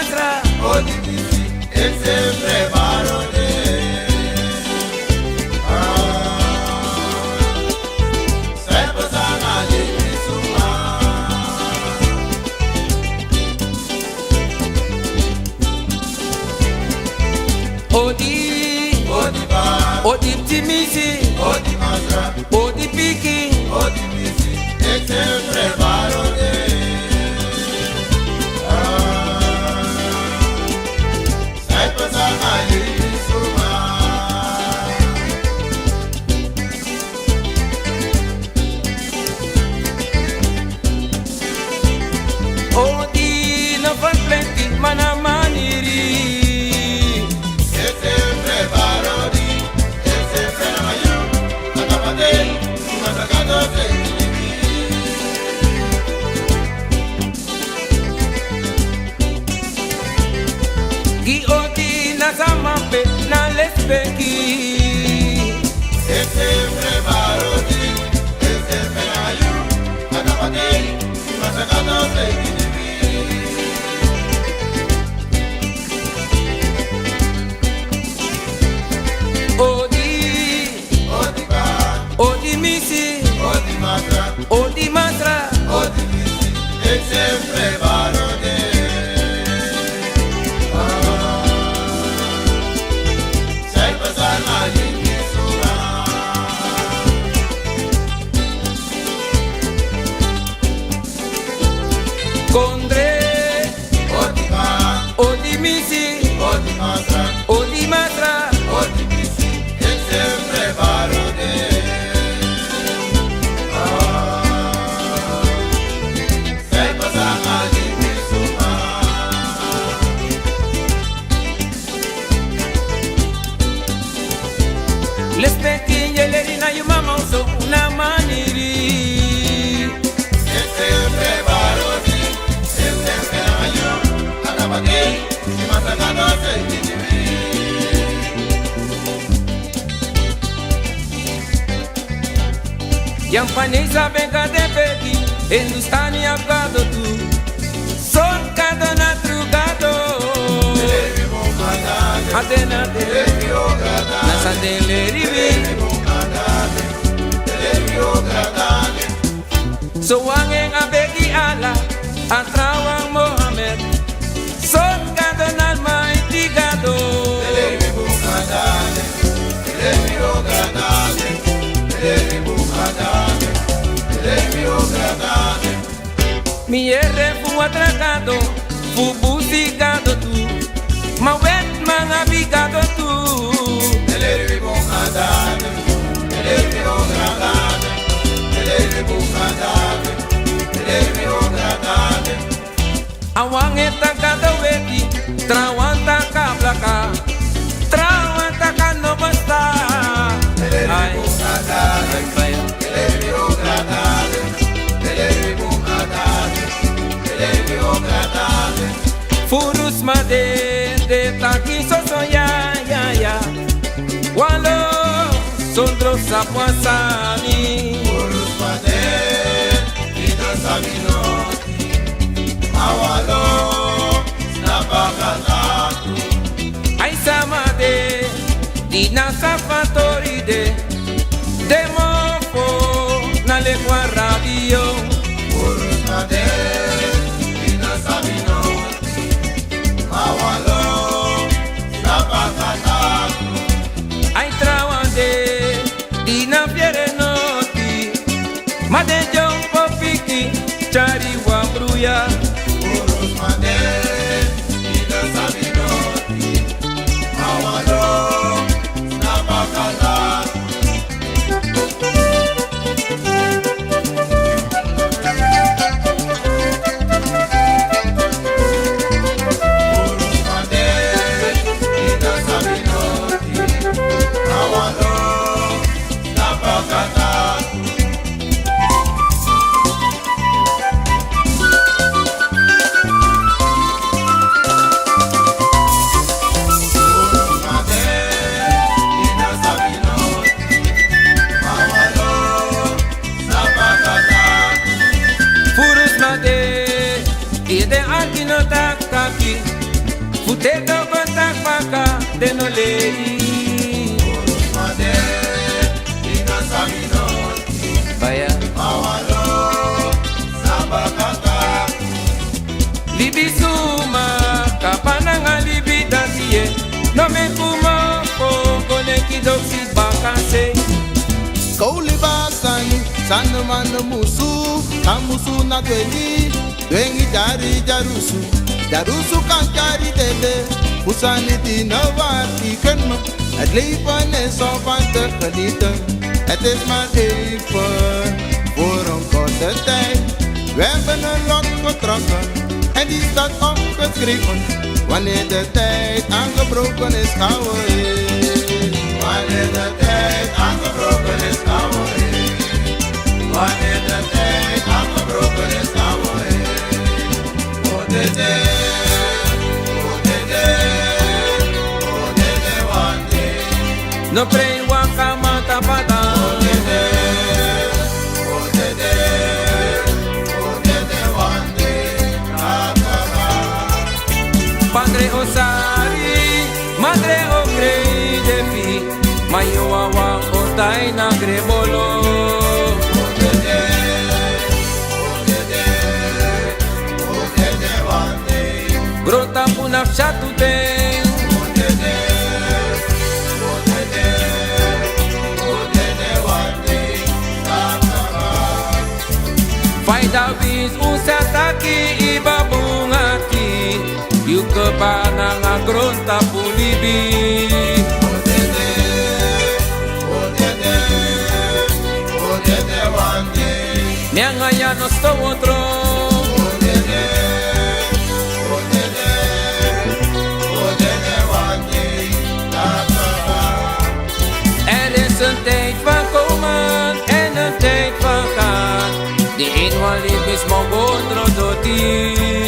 masra, Odimisi, e sempre barone. Sai posana di misuma. odi, Odiba, odiptimisi, Odimasra, odipiki, Odimisi, e sempre barone. Sai posana di misuma. odi no fa plenty mana maniri. E sempre baroni, e sempre maio. Acabate, masacado sei. Gi odi na samampe na lespeki. E sempre baroni, e sempre maio. Acabate, masacado sei. Odi, Odiba, odimisi, Odimatra, odi masra, Odimisi, e sempre baroni. Sai posana di misura. condre, Odiba, odimisi, Odimatra, odi masra, Odimisi, e sempre barone. Sai posana di misura. lespeki yeleri na yumama uso na maniri. E sempre baroni, e sempre maio. Acabate, masacado sei. Yang panisa benga de peki, Hindustani afgado tu, son kado na trugado. Atena de, na sandele ribi, so wangen abegi ala, atrawang Mohammed, son kado na maitigado. Mi erre fu atracado, fu busigado tu, ma wet man abigado tu. Awang etagado weti, trawanta ka blaka, trawanta ka no basta. Ay, ay, kaya. Furus made de taki soso ya ya ya, walo sondro sapuasani. Ay samade di nasa fatoride, demofo na lengua radio. Ay trawande di na fiere noti, ma de jom popiki chari wambruya. Utedo kontak baka de no lady. Made, ina samino, Baya. awalo, sabakaka. Libi suma, kapananga libi dansiye. No me kuma po kone kidoksi bakase. Kauli basani, sana manu musu, kamusu na tweni, twengi jari jarusu, jarusu kan jari dele, usani dinawa ikenma, het leven is om van te genieten, het is maar even, voor een korte tijd, we hebben een lot getrokken, en die staat opgeschreven, wanneer de tijd aangebroken is, gaan we heen. Wanneer de tijd aangebroken is, gaan we heen. Wanneer de tijd aangebroken is, gaan we heen. Oh, dede, oh, dede, oh, dede, one day. No pray waka mata pata. Oh, dede, oh, dede, oh, dede, one day. Akaba. Padre Osari, Madre Ocrei de fi, Mayowawa Otai na Grebolo. Oh, dede, oh, dede, oh, dede, one day. Grota punak chatute. Oh, dede, oh, dede, oh, dede, one day. Akaba. Faida bis usataki ibabungaki. Yuke pananga grota pulibi. Oh, dede, oh, dede, oh, dede, one day. Miangaya no sto otro. Oh, dede, oh, dede, oh, dede, one day. Akaba. Er is een tijd van komen en een tijd van gaan. Die eenmaal lief is mogen doti.